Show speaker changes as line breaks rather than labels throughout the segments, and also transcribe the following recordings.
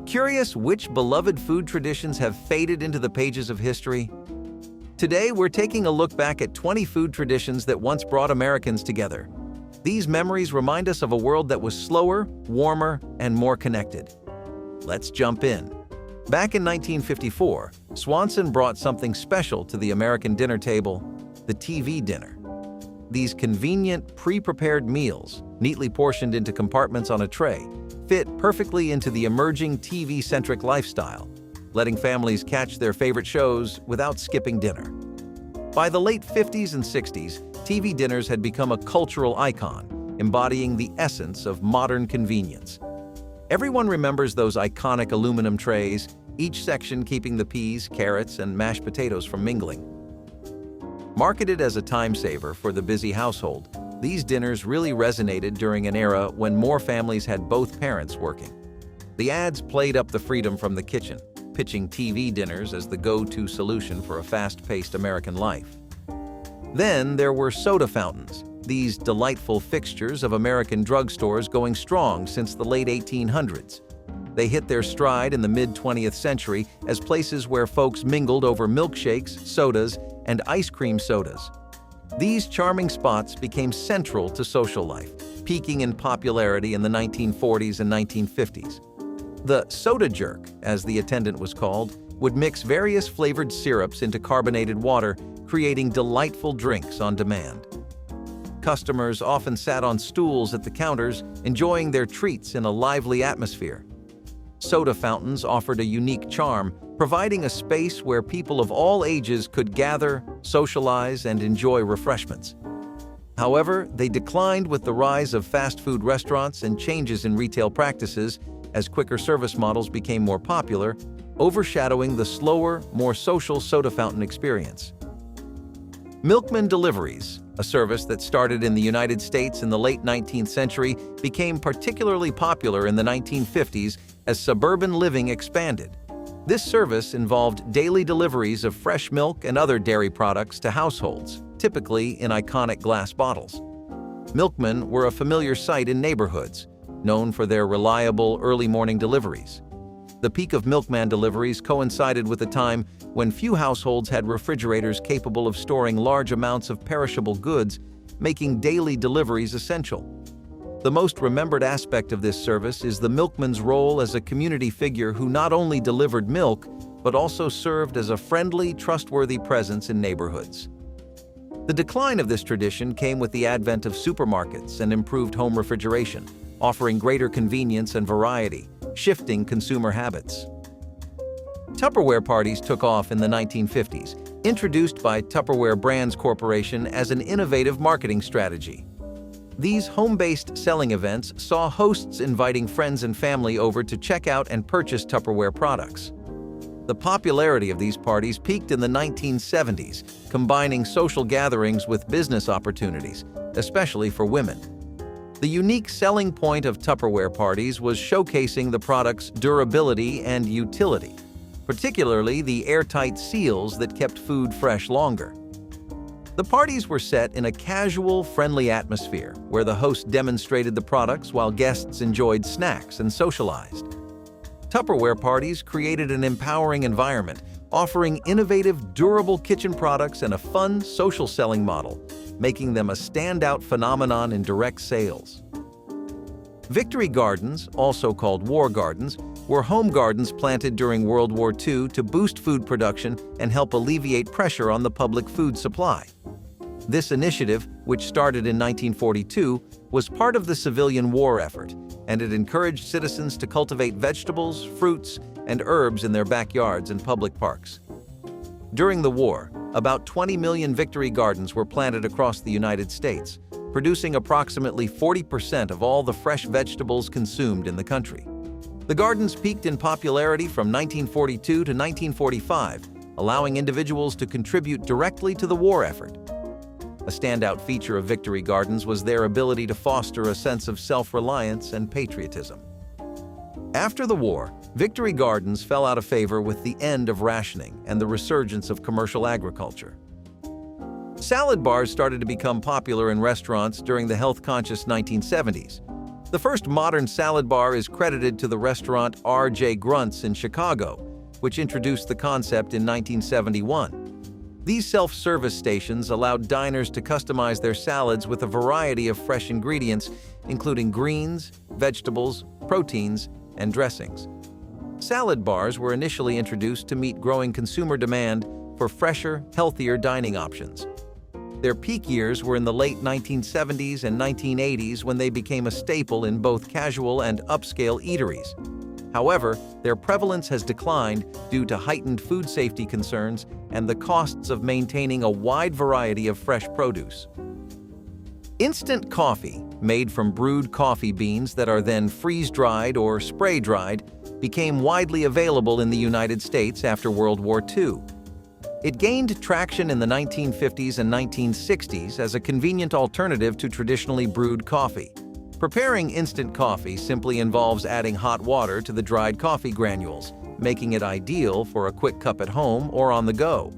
Curious which beloved food traditions have faded into the pages of history? Today, we're taking a look back at 20 food traditions that once brought Americans together. These memories remind us of a world that was slower, warmer, and more connected. Let's jump in. Back in 1954, Swanson brought something special to the American dinner table: the TV dinner. These convenient, pre-prepared meals, neatly portioned into compartments on a tray, fit perfectly into the emerging TV-centric lifestyle, letting families catch their favorite shows without skipping dinner. By the late 50s and 60s, TV dinners had become a cultural icon, embodying the essence of modern convenience. Everyone remembers those iconic aluminum trays, each section keeping the peas, carrots, and mashed potatoes from mingling. Marketed as a time saver for the busy household, these dinners really resonated during an era when more families had both parents working. The ads played up the freedom from the kitchen, pitching TV dinners as the go-to solution for a fast-paced American life. Then there were soda fountains, these delightful fixtures of American drugstores going strong since the late 1800s. They hit their stride in the mid-20th century as places where folks mingled over milkshakes, sodas, and ice cream sodas. These charming spots became central to social life, peaking in popularity in the 1940s and 1950s. The soda jerk, as the attendant was called, would mix various flavored syrups into carbonated water, creating delightful drinks on demand. Customers often sat on stools at the counters, enjoying their treats in a lively atmosphere. Soda fountains offered a unique charm, providing a space where people of all ages could gather, socialize, and enjoy refreshments. However, they declined with the rise of fast food restaurants and changes in retail practices as quicker service models became more popular, overshadowing the slower, more social soda fountain experience. Milkman deliveries, a service that started in the United States in the late 19th century, became particularly popular in the 1950s as suburban living expanded. This service involved daily deliveries of fresh milk and other dairy products to households, typically in iconic glass bottles. Milkmen were a familiar sight in neighborhoods, known for their reliable early morning deliveries. The peak of milkman deliveries coincided with a time when few households had refrigerators capable of storing large amounts of perishable goods, making daily deliveries essential. The most remembered aspect of this service is the milkman's role as a community figure who not only delivered milk, but also served as a friendly, trustworthy presence in neighborhoods. The decline of this tradition came with the advent of supermarkets and improved home refrigeration, offering greater convenience and variety, shifting consumer habits. Tupperware parties took off in the 1950s, introduced by Tupperware Brands Corporation as an innovative marketing strategy. These home-based selling events saw hosts inviting friends and family over to check out and purchase Tupperware products. The popularity of these parties peaked in the 1970s, combining social gatherings with business opportunities, especially for women. The unique selling point of Tupperware parties was showcasing the product's durability and utility, particularly the airtight seals that kept food fresh longer. The parties were set in a casual, friendly atmosphere where the host demonstrated the products while guests enjoyed snacks and socialized. Tupperware parties created an empowering environment, offering innovative, durable kitchen products and a fun, social selling model, making them a standout phenomenon in direct sales. Victory gardens, also called war gardens, were home gardens planted during World War II to boost food production and help alleviate pressure on the public food supply. This initiative, which started in 1942, was part of the civilian war effort, and it encouraged citizens to cultivate vegetables, fruits, and herbs in their backyards and public parks. During the war, about 20 million victory gardens were planted across the United States, producing approximately 40% of all the fresh vegetables consumed in the country. The gardens peaked in popularity from 1942 to 1945, allowing individuals to contribute directly to the war effort. A standout feature of Victory Gardens was their ability to foster a sense of self-reliance and patriotism. After the war, Victory Gardens fell out of favor with the end of rationing and the resurgence of commercial agriculture. Salad bars started to become popular in restaurants during the health-conscious 1970s. The first modern salad bar is credited to the restaurant R.J. Grunt's in Chicago, which introduced the concept in 1971. These self-service stations allowed diners to customize their salads with a variety of fresh ingredients, including greens, vegetables, proteins, and dressings. Salad bars were initially introduced to meet growing consumer demand for fresher, healthier dining options. Their peak years were in the late 1970s and 1980s when they became a staple in both casual and upscale eateries. However, their prevalence has declined due to heightened food safety concerns and the costs of maintaining a wide variety of fresh produce. Instant coffee, made from brewed coffee beans that are then freeze-dried or spray-dried, became widely available in the United States after World War II. It gained traction in the 1950s and 1960s as a convenient alternative to traditionally brewed coffee. Preparing instant coffee simply involves adding hot water to the dried coffee granules, making it ideal for a quick cup at home or on the go.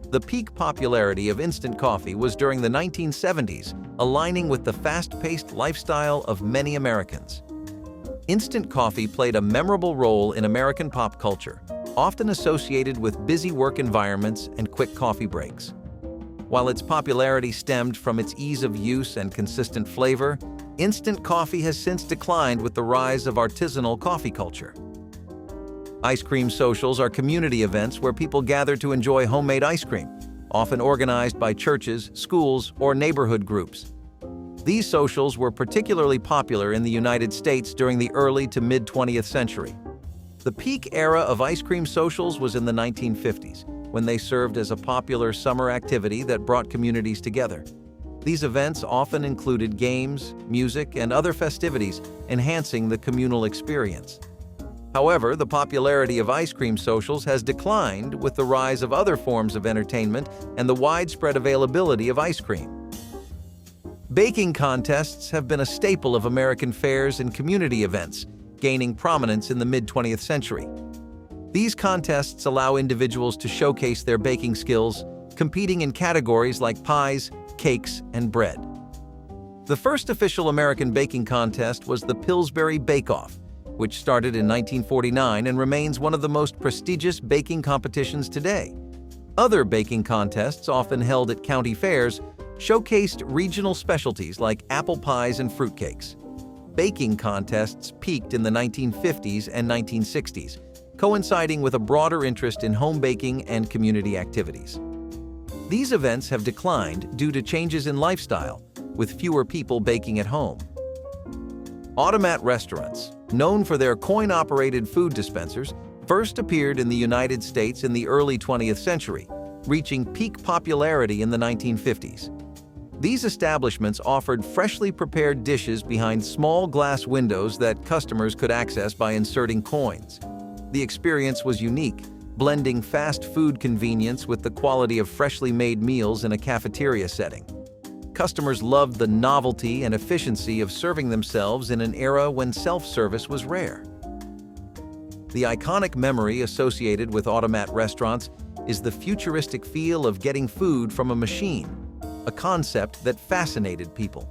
The peak popularity of instant coffee was during the 1970s, aligning with the fast-paced lifestyle of many Americans. Instant coffee played a memorable role in American pop culture, often associated with busy work environments and quick coffee breaks. While its popularity stemmed from its ease of use and consistent flavor, instant coffee has since declined with the rise of artisanal coffee culture. Ice cream socials are community events where people gather to enjoy homemade ice cream, often organized by churches, schools, or neighborhood groups. These socials were particularly popular in the United States during the early to mid-20th century. The peak era of ice cream socials was in the 1950s, when they served as a popular summer activity that brought communities together. These events often included games, music, and other festivities, enhancing the communal experience. However, the popularity of ice cream socials has declined with the rise of other forms of entertainment and the widespread availability of ice cream. Baking contests have been a staple of American fairs and community events, gaining prominence in the mid-20th century. These contests allow individuals to showcase their baking skills, competing in categories like pies, cakes, and bread. The first official American baking contest was the Pillsbury Bake-Off, which started in 1949 and remains one of the most prestigious baking competitions today. Other baking contests, often held at county fairs, showcased regional specialties like apple pies and fruitcakes. Baking contests peaked in the 1950s and 1960s, coinciding with a broader interest in home baking and community activities. These events have declined due to changes in lifestyle, with fewer people baking at home. Automat restaurants, known for their coin-operated food dispensers, first appeared in the United States in the early 20th century, reaching peak popularity in the 1950s. These establishments offered freshly prepared dishes behind small glass windows that customers could access by inserting coins. The experience was unique, blending fast food convenience with the quality of freshly made meals in a cafeteria setting. Customers loved the novelty and efficiency of serving themselves in an era when self-service was rare. The iconic memory associated with automat restaurants is the futuristic feel of getting food from a machine, a concept that fascinated people.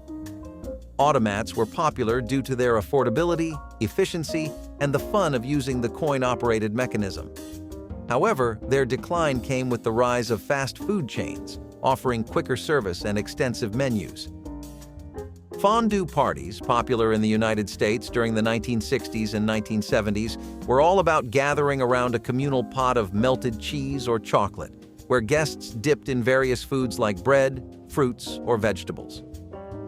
Automats were popular due to their affordability, efficiency, and the fun of using the coin-operated mechanism. However, their decline came with the rise of fast food chains, offering quicker service and extensive menus. Fondue parties, popular in the United States during the 1960s and 1970s, were all about gathering around a communal pot of melted cheese or chocolate, where guests dipped in various foods like bread, fruits, or vegetables.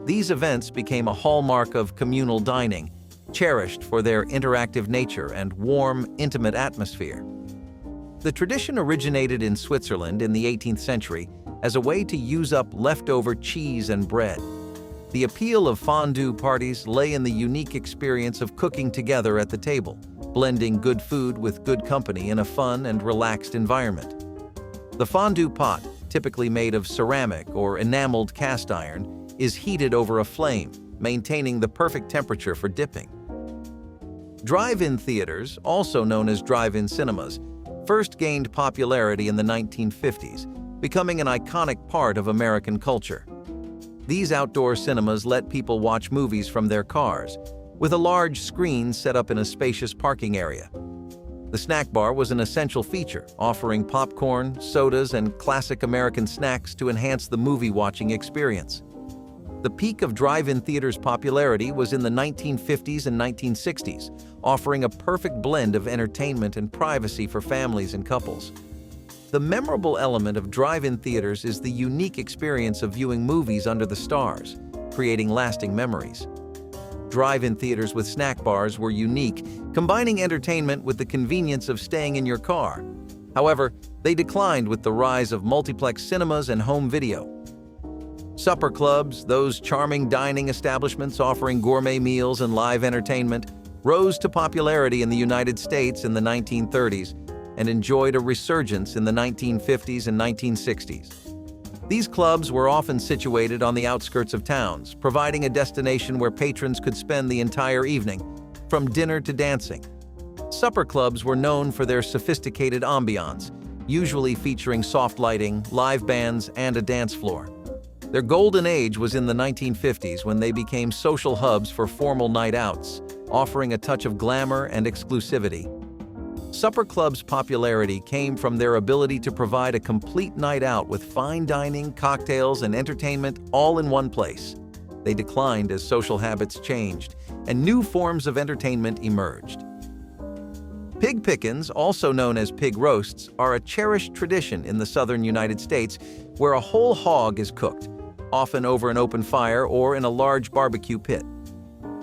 These events became a hallmark of communal dining, cherished for their interactive nature and warm, intimate atmosphere. The tradition originated in Switzerland in the 18th century as a way to use up leftover cheese and bread. The appeal of fondue parties lay in the unique experience of cooking together at the table, blending good food with good company in a fun and relaxed environment. The fondue pot, typically made of ceramic or enameled cast iron, is heated over a flame, maintaining the perfect temperature for dipping. Drive-in theaters, also known as drive-in cinemas, first gained popularity in the 1950s, becoming an iconic part of American culture. These outdoor cinemas let people watch movies from their cars, with a large screen set up in a spacious parking area. The snack bar was an essential feature, offering popcorn, sodas, and classic American snacks to enhance the movie-watching experience. The peak of drive-in theaters' popularity was in the 1950s and 1960s, offering a perfect blend of entertainment and privacy for families and couples. The memorable element of drive-in theaters is the unique experience of viewing movies under the stars, creating lasting memories. Drive-in theaters with snack bars were unique, combining entertainment with the convenience of staying in your car. However, they declined with the rise of multiplex cinemas and home video. Supper clubs, those charming dining establishments offering gourmet meals and live entertainment, rose to popularity in the United States in the 1930s and enjoyed a resurgence in the 1950s and 1960s. These clubs were often situated on the outskirts of towns, providing a destination where patrons could spend the entire evening, from dinner to dancing. Supper clubs were known for their sophisticated ambiance, usually featuring soft lighting, live bands, and a dance floor. Their golden age was in the 1950s when they became social hubs for formal night outs, offering a touch of glamour and exclusivity. Supper clubs' popularity came from their ability to provide a complete night out with fine dining, cocktails, and entertainment all in one place. They declined as social habits changed, and new forms of entertainment emerged. Pig pickins, also known as pig roasts, are a cherished tradition in the southern United States where a whole hog is cooked, often over an open fire or in a large barbecue pit.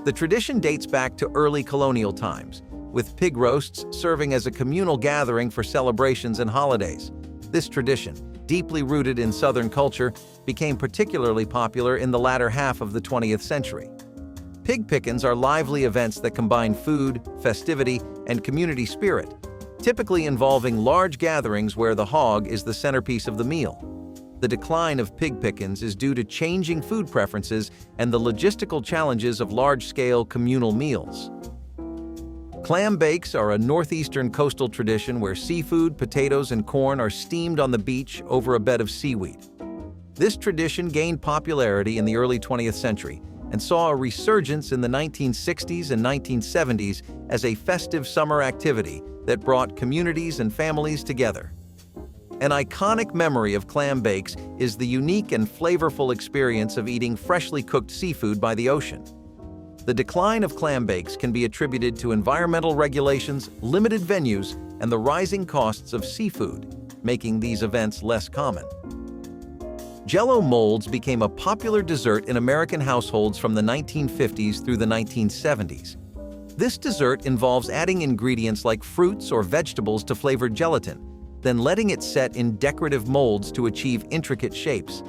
The tradition dates back to early colonial times, with pig roasts serving as a communal gathering for celebrations and holidays. This tradition, deeply rooted in Southern culture, became particularly popular in the latter half of the 20th century. Pig pickins are lively events that combine food, festivity, and community spirit, typically involving large gatherings where the hog is the centerpiece of the meal. The decline of pig pickins is due to changing food preferences and the logistical challenges of large-scale communal meals. Clam bakes are a northeastern coastal tradition where seafood, potatoes, and corn are steamed on the beach over a bed of seaweed. This tradition gained popularity in the early 20th century and saw a resurgence in the 1960s and 1970s as a festive summer activity that brought communities and families together. An iconic memory of clam bakes is the unique and flavorful experience of eating freshly cooked seafood by the ocean. The decline of clam bakes can be attributed to environmental regulations, limited venues, and the rising costs of seafood, making these events less common. Jell-O molds became a popular dessert in American households from the 1950s through the 1970s. This dessert involves adding ingredients like fruits or vegetables to flavored gelatin, then letting it set in decorative molds to achieve intricate shapes.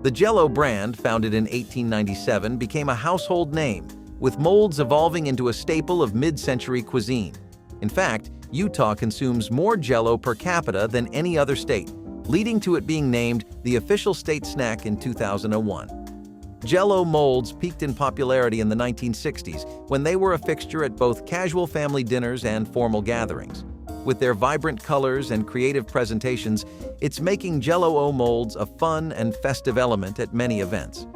The Jell-O brand, founded in 1897, became a household name, with molds evolving into a staple of mid-century cuisine. In fact, Utah consumes more Jell-O per capita than any other state, leading to it being named the official state snack in 2001. Jell-O molds peaked in popularity in the 1960s when they were a fixture at both casual family dinners and formal gatherings. With their vibrant colors and creative presentations, it's making Jell-O molds a fun and festive element at many events.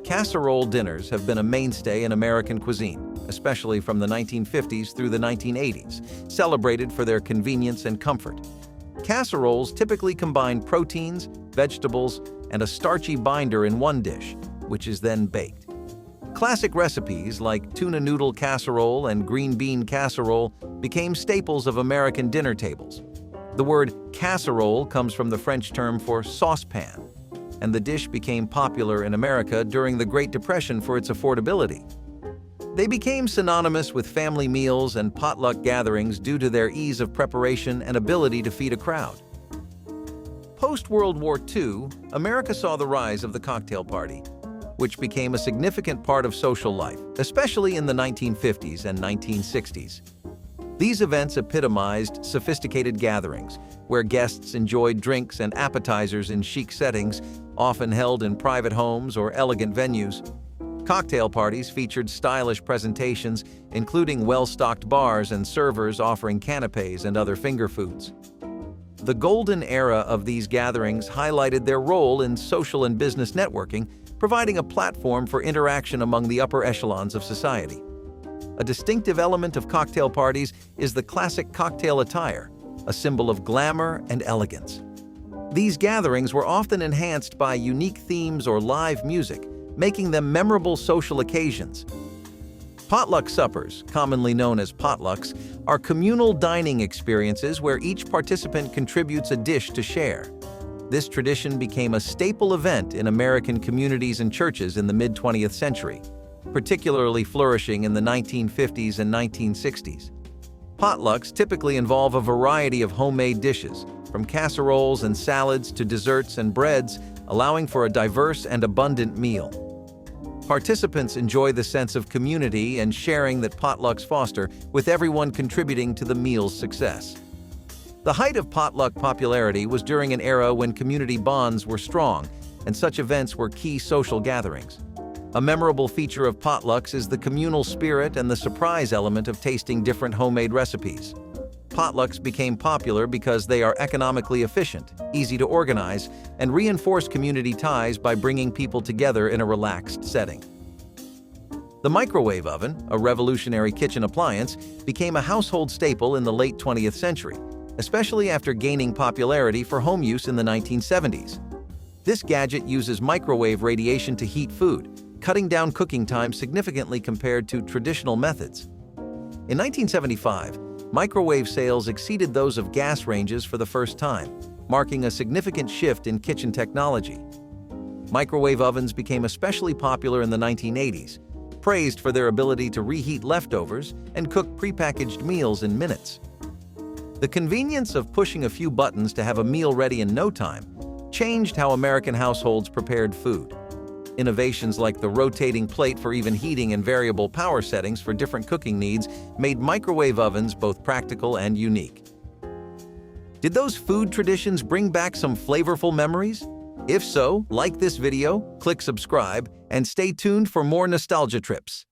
Casserole dinners have been a mainstay in American cuisine, especially from the 1950s through the 1980s, celebrated for their convenience and comfort. Casseroles typically combine proteins, vegetables, and a starchy binder in one dish, which is then baked. Classic recipes like tuna noodle casserole and green bean casserole became staples of American dinner tables. The word casserole comes from the French term for saucepan, and the dish became popular in America during the Great Depression for its affordability. They became synonymous with family meals and potluck gatherings due to their ease of preparation and ability to feed a crowd. Post-World War II, America saw the rise of the cocktail party, which became a significant part of social life, especially in the 1950s and 1960s. These events epitomized sophisticated gatherings, where guests enjoyed drinks and appetizers in chic settings, often held in private homes or elegant venues. Cocktail parties featured stylish presentations, including well-stocked bars and servers offering canapés and other finger foods. The golden era of these gatherings highlighted their role in social and business networking, providing a platform for interaction among the upper echelons of society. A distinctive element of cocktail parties is the classic cocktail attire, a symbol of glamour and elegance. These gatherings were often enhanced by unique themes or live music, making them memorable social occasions. Potluck suppers, commonly known as potlucks, are communal dining experiences where each participant contributes a dish to share. This tradition became a staple event in American communities and churches in the mid-20th century, particularly flourishing in the 1950s and 1960s. Potlucks typically involve a variety of homemade dishes, from casseroles and salads to desserts and breads, allowing for a diverse and abundant meal. Participants enjoy the sense of community and sharing that potlucks foster, with everyone contributing to the meal's success. The height of potluck popularity was during an era when community bonds were strong, and such events were key social gatherings. A memorable feature of potlucks is the communal spirit and the surprise element of tasting different homemade recipes. Potlucks became popular because they are economically efficient, easy to organize, and reinforce community ties by bringing people together in a relaxed setting. The microwave oven, a revolutionary kitchen appliance, became a household staple in the late 20th century, especially after gaining popularity for home use in the 1970s. This gadget uses microwave radiation to heat food, cutting down cooking time significantly compared to traditional methods. In 1975, microwave sales exceeded those of gas ranges for the first time, marking a significant shift in kitchen technology. Microwave ovens became especially popular in the 1980s, praised for their ability to reheat leftovers and cook prepackaged meals in minutes. The convenience of pushing a few buttons to have a meal ready in no time changed how American households prepared food. Innovations like the rotating plate for even heating and variable power settings for different cooking needs made microwave ovens both practical and unique. Did those food traditions bring back some flavorful memories? If so, like this video, click subscribe, and stay tuned for more nostalgia trips.